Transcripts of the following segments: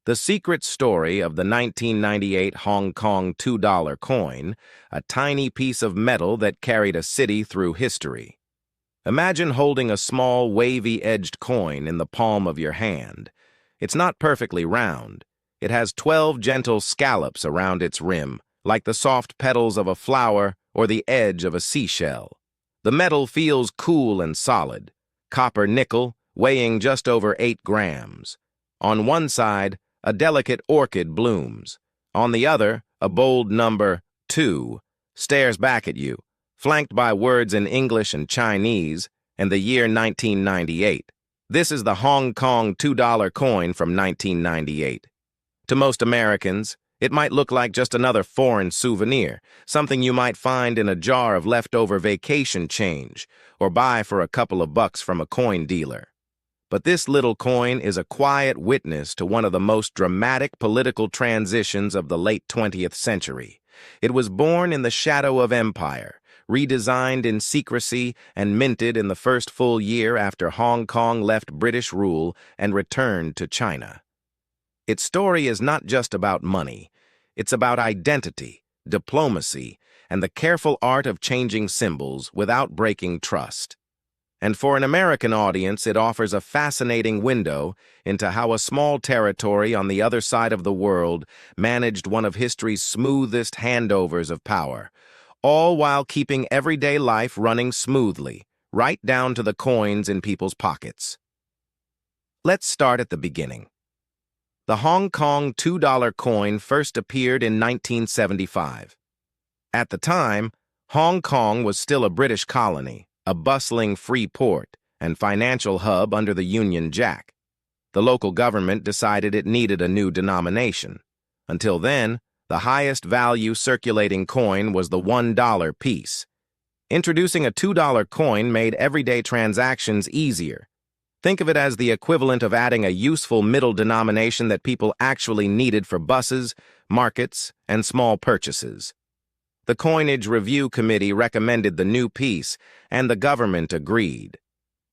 The secret story of the 1998 Hong Kong $2 coin, a tiny piece of metal that carried a city through history. Imagine holding a small, wavy-edged coin in the palm of your hand. It's not perfectly round. It has 12 gentle scallops around its rim, like the soft petals of a flower or the edge of a seashell. The metal feels cool and solid, copper nickel, weighing just over 8 grams. On one side, a delicate orchid blooms. On the other, a bold number, 2, stares back at you, flanked by words in English and Chinese, and the year 1998. This is the Hong Kong $2 coin from 1998. To most Americans, it might look like just another foreign souvenir, something you might find in a jar of leftover vacation change, or buy for a couple of bucks from a coin dealer. But this little coin is a quiet witness to one of the most dramatic political transitions of the late 20th century. It was born in the shadow of empire, redesigned in secrecy, and minted in the first full year after Hong Kong left British rule and returned to China. Its story is not just about money. It's about identity, diplomacy, and the careful art of changing symbols without breaking trust. And for an American audience, it offers a fascinating window into how a small territory on the other side of the world managed one of history's smoothest handovers of power, all while keeping everyday life running smoothly, right down to the coins in people's pockets. Let's start at the beginning. The Hong Kong $2 coin first appeared in 1975. At the time, Hong Kong was still a British colony, a bustling free port and financial hub under the Union Jack. The local government decided it needed a new denomination. Until then, the highest value circulating coin was the $1 piece. Introducing a $2 coin made everyday transactions easier. Think of it as the equivalent of adding a useful middle denomination that people actually needed for buses, markets, and small purchases. The Coinage Review Committee recommended the new piece, and the government agreed.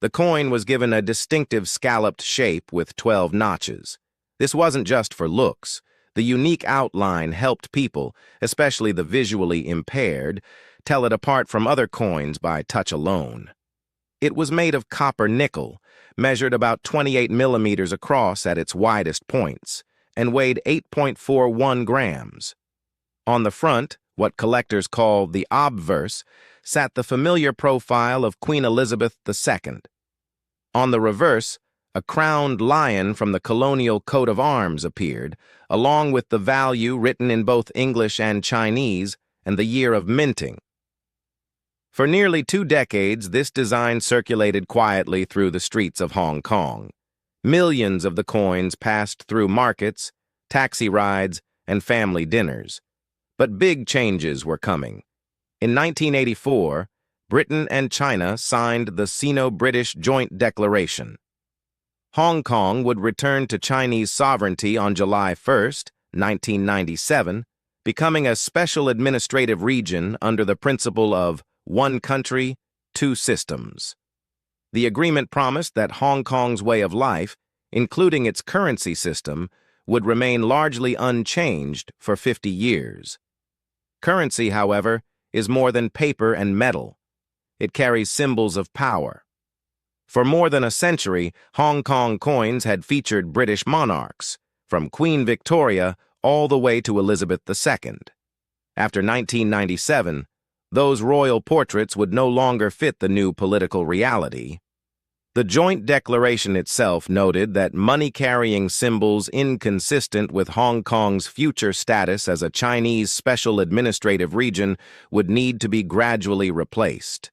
The coin was given a distinctive scalloped shape with 12 notches. This wasn't just for looks. The unique outline helped people, especially the visually impaired, tell it apart from other coins by touch alone. It was made of copper nickel, measured about 28 millimeters across at its widest points, and weighed 8.41 grams. On the front, what collectors call the obverse, sat the familiar profile of Queen Elizabeth II. On the reverse, a crowned lion from the Colonial coat of arms appeared, along with the value written in both English and Chinese and the year of minting. For nearly 2 decades, this design circulated quietly through the streets of Hong Kong. Millions of the coins passed through markets, taxi rides, and family dinners. But big changes were coming. In 1984, Britain and China signed the Sino-British Joint Declaration. Hong Kong would return to Chinese sovereignty on July 1, 1997, becoming a special administrative region under the principle of one country, two systems. The agreement promised that Hong Kong's way of life, including its currency system, would remain largely unchanged for 50 years. Currency, however, is more than paper and metal. It carries symbols of power. For more than a century, Hong Kong coins had featured British monarchs, from Queen Victoria all the way to Elizabeth II. After 1997, those royal portraits would no longer fit the new political reality. The Joint Declaration itself noted that money-carrying symbols inconsistent with Hong Kong's future status as a Chinese special administrative region would need to be gradually replaced.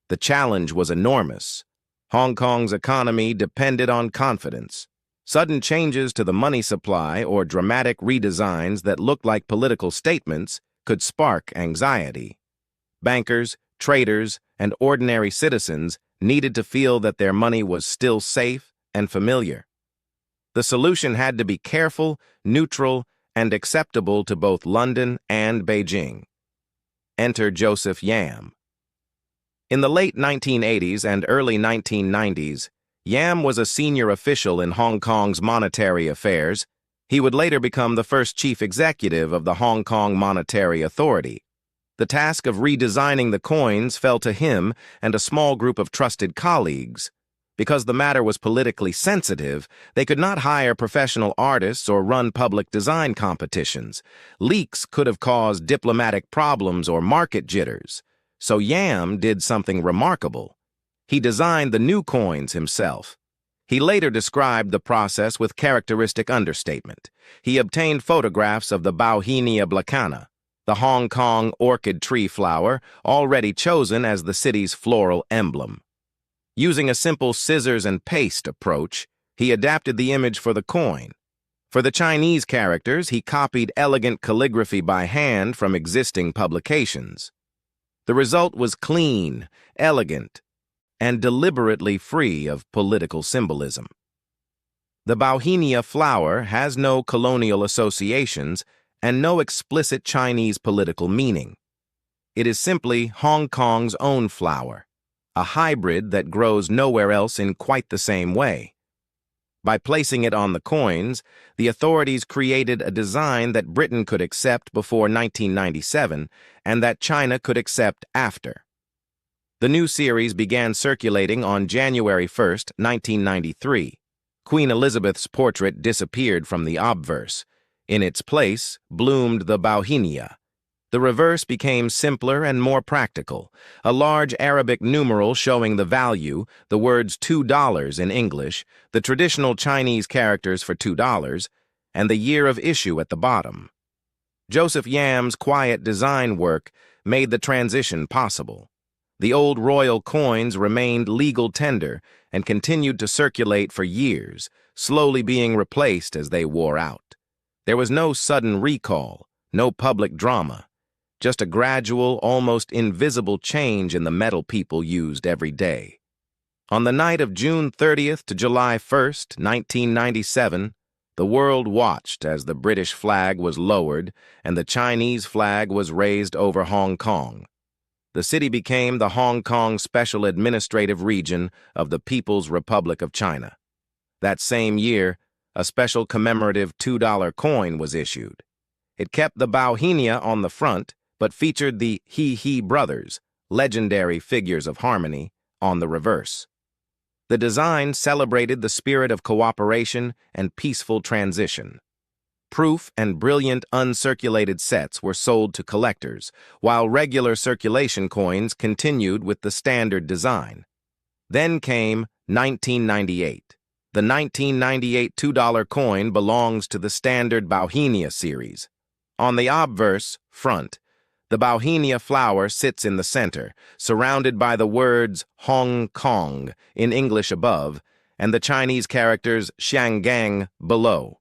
The challenge was enormous. Hong Kong's economy depended on confidence. Sudden changes to the money supply or dramatic redesigns that looked like political statements could spark anxiety. Bankers, traders, and ordinary citizens needed to feel that their money was still safe and familiar. The solution had to be careful, neutral, and acceptable to both London and Beijing. Enter Joseph Yam. In the late 1980s and early 1990s, Yam was a senior official in Hong Kong's monetary affairs. He would later become the first chief executive of the Hong Kong Monetary Authority. The task of redesigning the coins fell to him and a small group of trusted colleagues. Because the matter was politically sensitive, they could not hire professional artists or run public design competitions. Leaks could have caused diplomatic problems or market jitters. So Yam did something remarkable. He designed the new coins himself. He later described the process with characteristic understatement. He obtained photographs of the Bauhinia Blacana, the Hong Kong orchid tree flower, already chosen as the city's floral emblem. Using a simple scissors and paste approach, he adapted the image for the coin. For the Chinese characters, he copied elegant calligraphy by hand from existing publications. The result was clean, elegant, and deliberately free of political symbolism. The Bauhinia flower has no colonial associations and no explicit Chinese political meaning. It is simply Hong Kong's own flower, a hybrid that grows nowhere else in quite the same way. By placing it on the coins, the authorities created a design that Britain could accept before 1997 and that China could accept after. The new series began circulating on January 1, 1993. Queen Elizabeth's portrait disappeared from the obverse. In its place bloomed the Bauhinia. The reverse became simpler and more practical, a large Arabic numeral showing the value, the words $2 in English, the traditional Chinese characters for $2, and the year of issue at the bottom. Joseph Yam's quiet design work made the transition possible. The old royal coins remained legal tender and continued to circulate for years, slowly being replaced as they wore out. There was no sudden recall, no public drama, just a gradual, almost invisible change in the metal people used every day. On the night of June 30th to July 1st, 1997, the world watched as the British flag was lowered and the Chinese flag was raised over Hong Kong. The city became the Hong Kong Special Administrative Region of the People's Republic of China. That same year, a special commemorative $2 coin was issued. It kept the Bauhinia on the front, but featured the He brothers, legendary figures of harmony, on the reverse. The design celebrated the spirit of cooperation and peaceful transition. Proof and brilliant uncirculated sets were sold to collectors, while regular circulation coins continued with the standard design. Then came 1998. The 1998 $2 coin belongs to the standard Bauhinia series. On the obverse, front, the Bauhinia flower sits in the center, surrounded by the words Hong Kong in English above and the Chinese characters Xianggang below.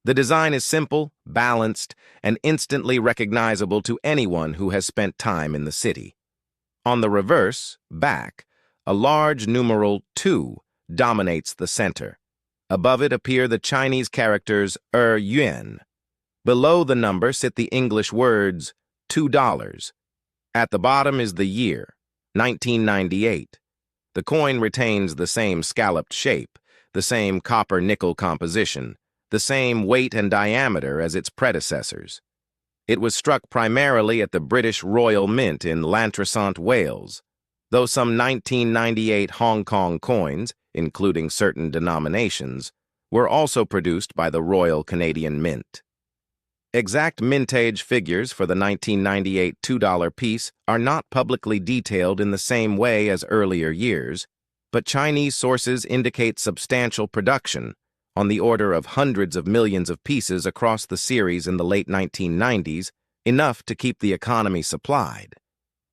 The design is simple, balanced, and instantly recognizable to anyone who has spent time in the city. On the reverse, back, a large numeral 2 dominates the center. Above it appear the Chinese characters yuan. Below the number sit the English words $2. At the bottom is the year, 1998. The coin retains the same scalloped shape, the same copper-nickel composition, the same weight and diameter as its predecessors. It was struck primarily at the British Royal Mint in Llantrisant, Wales, though some 1998 Hong Kong coins, including certain denominations, were also produced by the Royal Canadian Mint. Exact mintage figures for the 1998 $2 piece are not publicly detailed in the same way as earlier years, but Chinese sources indicate substantial production, on the order of hundreds of millions of pieces across the series in the late 1990s, enough to keep the economy supplied.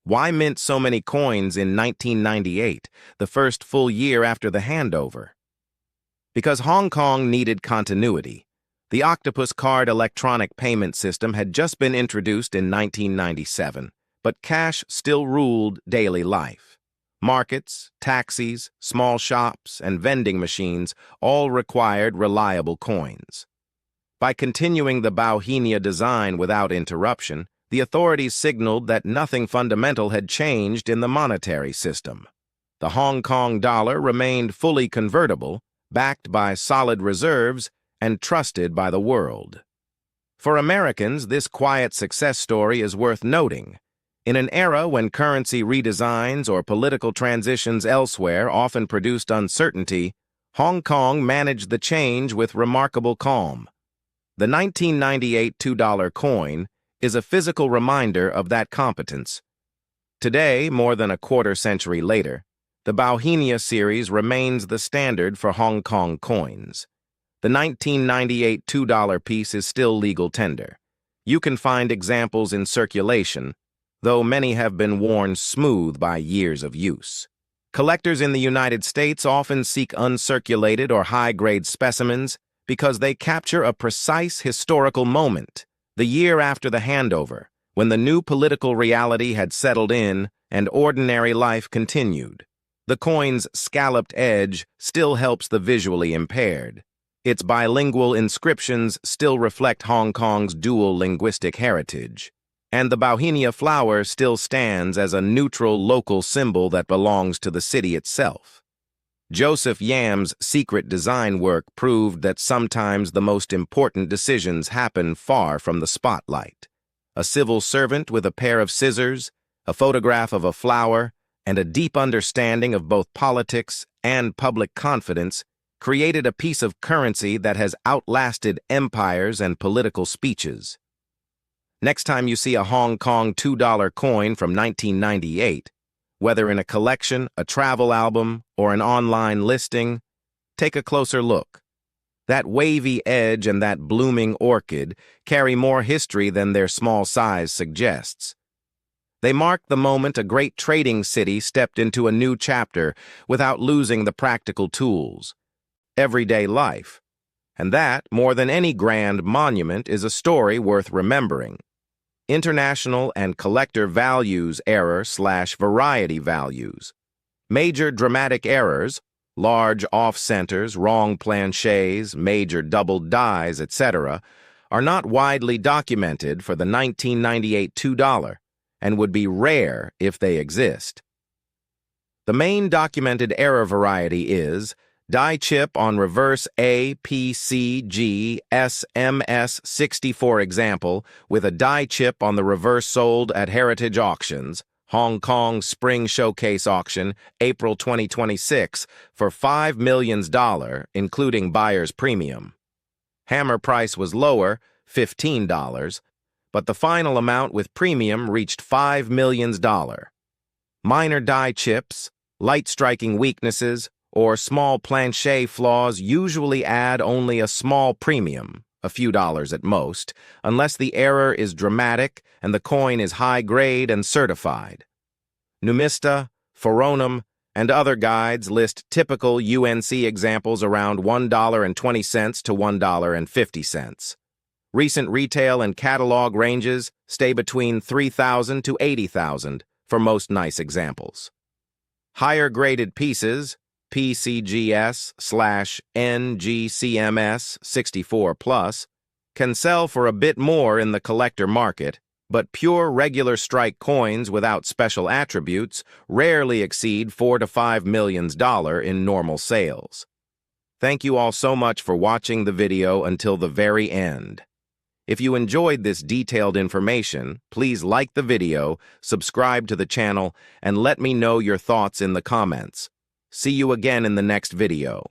Why mint so many coins in 1998, the first full year after the handover? Because Hong Kong needed continuity. The Octopus Card electronic payment system had just been introduced in 1997, but cash still ruled daily life. Markets, taxis, small shops, and vending machines all required reliable coins. By continuing the Bauhinia design without interruption, the authorities signaled that nothing fundamental had changed in the monetary system. The Hong Kong dollar remained fully convertible, backed by solid reserves and trusted by the world. For Americans, this quiet success story is worth noting. In an era when currency redesigns or political transitions elsewhere often produced uncertainty, Hong Kong managed the change with remarkable calm. The 1998 $2 coin is a physical reminder of that competence. Today, more than a quarter century later, the Bauhinia series remains the standard for Hong Kong coins. The 1998 $2 piece is still legal tender. You can find examples in circulation, though many have been worn smooth by years of use. Collectors in the United States often seek uncirculated or high-grade specimens because they capture a precise historical moment, the year after the handover, when the new political reality had settled in and ordinary life continued. The coin's scalloped edge still helps the visually impaired. Its bilingual inscriptions still reflect Hong Kong's dual linguistic heritage. And the Bauhinia flower still stands as a neutral local symbol that belongs to the city itself. Joseph Yam's secret design work proved that sometimes the most important decisions happen far from the spotlight. A civil servant with a pair of scissors, a photograph of a flower, and a deep understanding of both politics and public confidence created a piece of currency that has outlasted empires and political speeches. Next time you see a Hong Kong $2 coin from 1998, whether in a collection, a travel album, or an online listing, take a closer look. That wavy edge and that blooming orchid carry more history than their small size suggests. They mark the moment a great trading city stepped into a new chapter without losing the practical tools. Everyday life. And that, more than any grand monument, is a story worth remembering. International and collector values error/variety values. Major dramatic errors, large off-centers, wrong planchets, major doubled dies, etc., are not widely documented for the 1998 $2 and would be rare if they exist. The main documented error variety is die chip on reverse APCG SMS64 example with a die chip on the reverse sold at Heritage Auctions, Hong Kong Spring Showcase Auction, April 2026, for $5 million, including buyer's premium. Hammer price was lower, $15, but the final amount with premium reached $5 million. Minor die chips, light striking weaknesses, or small planchet flaws usually add only a small premium, a few dollars at most, unless the error is dramatic and the coin is high-grade and certified. Numista, Foronum, and other guides list typical UNC examples around $1.20 to $1.50. Recent retail and catalog ranges stay between $3,000 to $80,000 for most nice examples. Higher-graded pieces, PCGS/NGCMS 64+, can sell for a bit more in the collector market, but pure regular strike coins without special attributes rarely exceed $4 to $5 million in normal sales. Thank you all so much for watching the video until the very end. If you enjoyed this detailed information, please like the video, subscribe to the channel, and let me know your thoughts in the comments. See you again in the next video.